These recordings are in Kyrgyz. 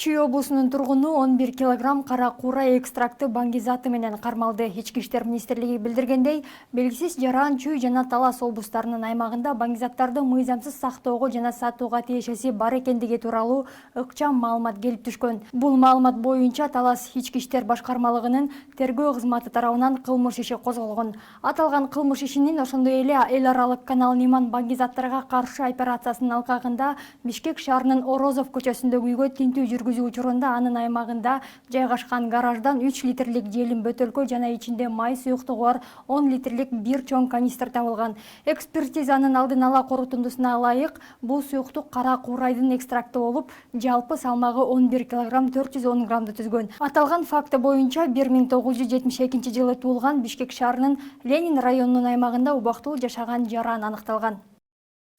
Чүй облусунун тургуну 11 килограмм кара куура экстракты баңгизаты менен кармалды. Ички иштер министрлиги билдиргендей, белгисиз жаран Чүй жана Талас облустарынын аймагында баңгизаттарды мыйзамсыз сактоого жана сатууга тиешеси бар экендиги тууралуу ыкчам маалымат келип түшкөн. Бул маалымат боюнча Талас ички иштер башкармалыгынын тергөө кызматы тарабынан кылмыш иши козголгон. Аталган кылмыш ишинин ошондой эле эл аралык Канал Ниман баңгизаттарга каршы операциясынын алкагында Бишкек шаарынын Орозов көчөсүндөгү үйгө тинтүү жүргүзүү учурунда анын аймагында жайгашкан гараждан 3 литрлик желим бөтөлкө жана ичинде май суюктугу бар 10 литрлик бир чоң канистр табылган. Экспертизанын алдын ала корутундусуна ылайык, бул суюктук кара куурайдын экстракты болуп, жалпы салмагы 11 килограмм 410 граммды түзгөн. Аталган факты боюнча 1972 жылы туулган Бишкек шаарынын Ленин районунун аймагында убактылуу жашаган жаран аныкталган.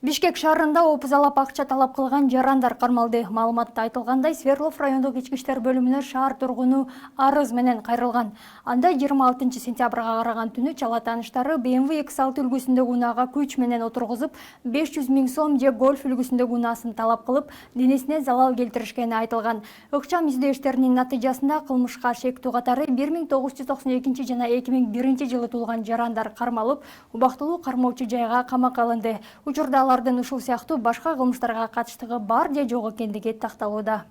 Бишкек шаарында опузалап акча талап кылган жарандар кармалды. Маалыматта айтылгандай, Свердлов райондук ички иштер бөлүмүнө шаар тургуну арыз менен кайрылган. Анда 26 сентябрга караган түнү чала тааныштары BMW X6 үлгүсүндөгү унаага күч менен отургузуп, 500 000 сом же гольф үлгүсүндөгү унасын талап кылып, денесине залал келтиришкени айтылган. Ыкчам издөө иштеринин натыйжасында кылмышка шектүү катары 1992 жана 2001 жылы туулган жарандар кармалып, убактылуу кармоочу жайга камакка алынды. Учурда алардын ушул сыяктуу башка кылмыштарга катыштыгы бар же жок экендиги такталууда.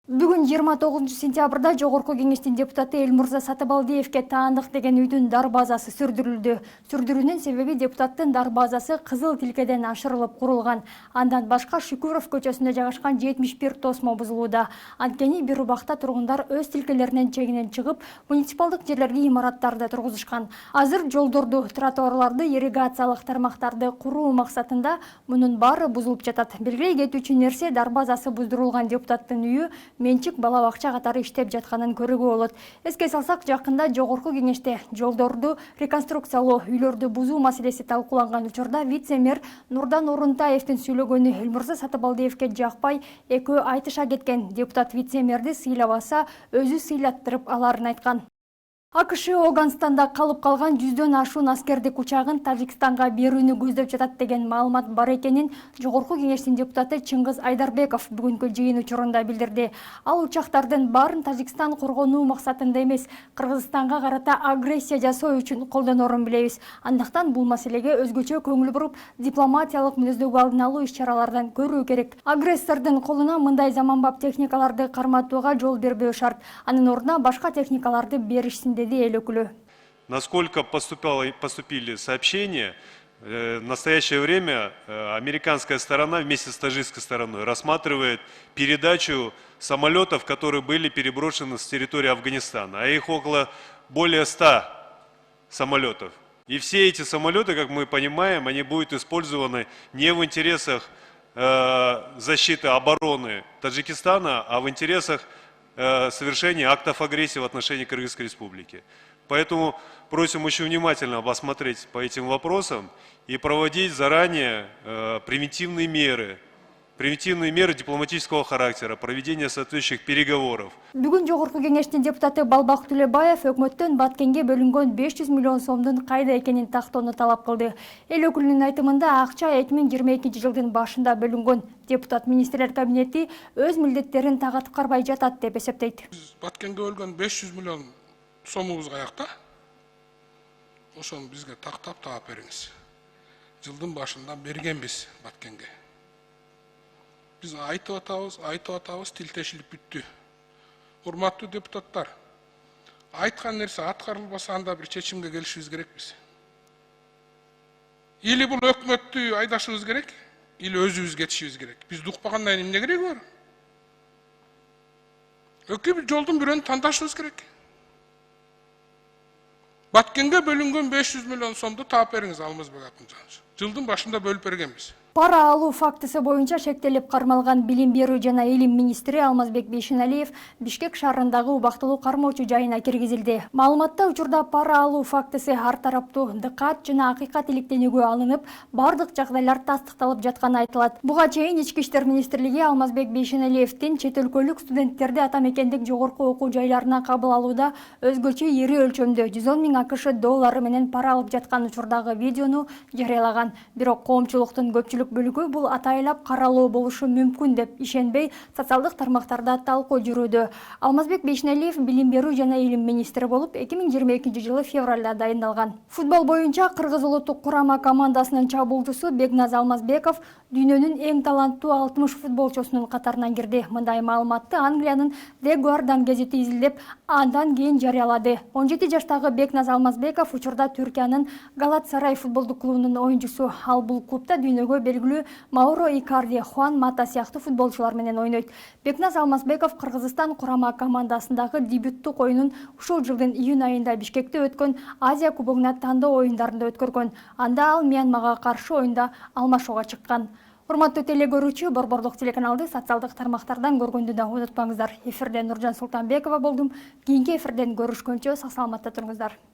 Бүгүн 29 сентябрда Жогорку кеңештин депутаты Элмурза Сатыбалдиевке таандык деген үйдүн дар базасы сүрдүрүлдү. Сүрдүрүүнүн себеби депутаттын дар базасы кызыл тилкеден ашырылып курулган. Андан башка Шүкүров көчөсүндө жайгашкан 71 тосмо бузулууда. Анткени бир убакта тургундар өз тилкелеринин чегинен чыгып, муниципалдык жерлерге имараттарды тургузушкан. Азыр жолдорду, тротуарларды, ирригациялык тармактарды куруу максатында мунун баары бузулуп жатат. Белгилей кетүүчү нерсе, дар базасы буздурулган депутаттын үйү менчик бала бакча катары иштеп жатканын көрүүгө болот. Эске салсак, жакында Жогорку кеңеште жолдорду реконструкциялоо, үйлөрдү бузуу маселеси талкууланган учурда вице-мэр Нурдан Орунтаевдин сүйлөгөнү Элмурза Сатыбалдиевке жакпай, экөө айтыша кеткен. Депутат вице-мэрди сыйлабаса, өзү сыйлаттырып аларын айткан. АКШ Оганстанда калып калган 100дөн ашуун аскердик учагын Тажикстанга берүүнү көздөп жатат деген маалымат бар экенин Жогорку кеңештин депутаты Чыңгыз Айдарбеков бүгүнкү жыйын учурунда билдирди. Ал учактардын баарын Тажикстан коргонуу максатында эмес, Кыргызстанга карата агрессия жасоо үчүн колдонорун билебиз. Андыктан бул маселеге өзгөчө көңүл буруп, дипломатиялык мүнөздөгү алдын алуу иш-чаралардан көрүү керек. Агрессордун колуна мындай заманбап техникаларды карматууга жол бербөө шарт. Анын ордуна башка техникаларды беришсин. Насколько поступили сообщения, в настоящее время американская сторона вместе с таджикской стороной рассматривает передачу самолетов, которые были переброшены с территории Афганистана, а их около более 100 самолетов. И все эти самолеты, как мы понимаем, они будут использованы не в интересах защиты обороны Таджикистана, а в интересах совершения актов агрессии в отношении Кыргызской Республики. Поэтому просим очень внимательно посмотреть по этим вопросам и проводить заранее превентивные меры дипломатического характера, проведение соответствующих переговоров. Бүгүн Жогорку кеңештин депутаты Балбак Түлөбаев өкмөттөн Баткенге бөлүнгөн 500 миллион сомдун кайда экенин тактоону талап кылды. Эл өкүлүнүн айтымында акча 2022 жылдын башында бөлүнгөн. Депутат министрлер кабинети өз милдеттерин так аткарбай жатат деп эсептейт. Баткенге бөлгөн 500 миллион сомубуз каякта? Ошону бизге тактап таап бериңиз. Жылдын башында бергенбиз Баткенге. Biz айтып атабыз, тилтешилип бүттү. Урматтуу депутаттар, айткан нерсе аткарылбаса анда бир чечимге келишибиз керекпиз. Или бул өкмөттү айдашыбыз керек, или өзүбүз кетишибиз керек. Биз укпагандан кийин эмне кереги бар? Өкү бир жолдун бирөөнү тандашыбыз керек. Баткенге бөлүнгөн 500 миллион сомду таап бериңиз, Алмазбек Акынжанович. Жылдын башында бөлүп бергенбиз. Пара алуу фактысы боюнча шектелип кармалган билим берүү жана илим министри Алмазбек Бейшеналиев Бишкек шаарындагы убактылуу кармоочу жайына киргизилди. Маалыматта учурда пара алуу фактысы ар тараптуу дыкат жана акыйкат иликтенүүгө алынып, бардык жагдайлар тастыкталып жатканы айтылат. Буга чейин Ички иштер министрлиги Алмазбек Бейшеналиевдин чет өлкөлүк студенттерди ата мекендик жогорку окуу жайларына кабыл алууда өзгөчө ири өлчөмдө 110 000 АКШ доллары менен пара алып жаткан учурдагы видеону жарыялаган. Бирок коомчулуктун көпчүлүгү көпчүлүк бөлүгү бул атайлап каралуу болушу мүмкүн деп ишенбей, социалдык тармактарда талкуу жүрүүдө. Алмазбек Бейшеналиев билим берүү жана илим министри болуп 2022 жылы февралда дайындалган. Футбол боюнча Кыргыз улуттук курама командасынын чабуулчусу Бекназ Алмазбеков дүйнөнүн эң таланттуу 60 футболчусунун катарына кирди. Мындай маалыматты Англиянын The Guardian газети изилдеп, андан кийин жарыялады. 17 жаштагы Бекназ Алмазбеков учурда Түркиянын Галатсарай футболдук клубунун оюнчусу. Ал бул клубда дүйнөгө белгилүү Мауро Икарди, Хуан Мата сыяктуу футболчулар менен ойнойт. Бекназ Алмазбеков Кыргызстан курама командасындагы дебюттук оюнун ушул жылдын июнь айында Бишкекте өткөн Азия кубогуна тандоо оюндарында өткөргөн. Анда ал Мьянмага каршы оюнда алмашууга чыккан. Урматтуу телегөрүүчү, Борборлук телеканалды социалдык тармактардан көргөндү да унутпаңыздар. Эфирде Нуржан Султанбекова болдум. Кийинки эфирден көрүшкөнчө сак саламатта туруңуздар.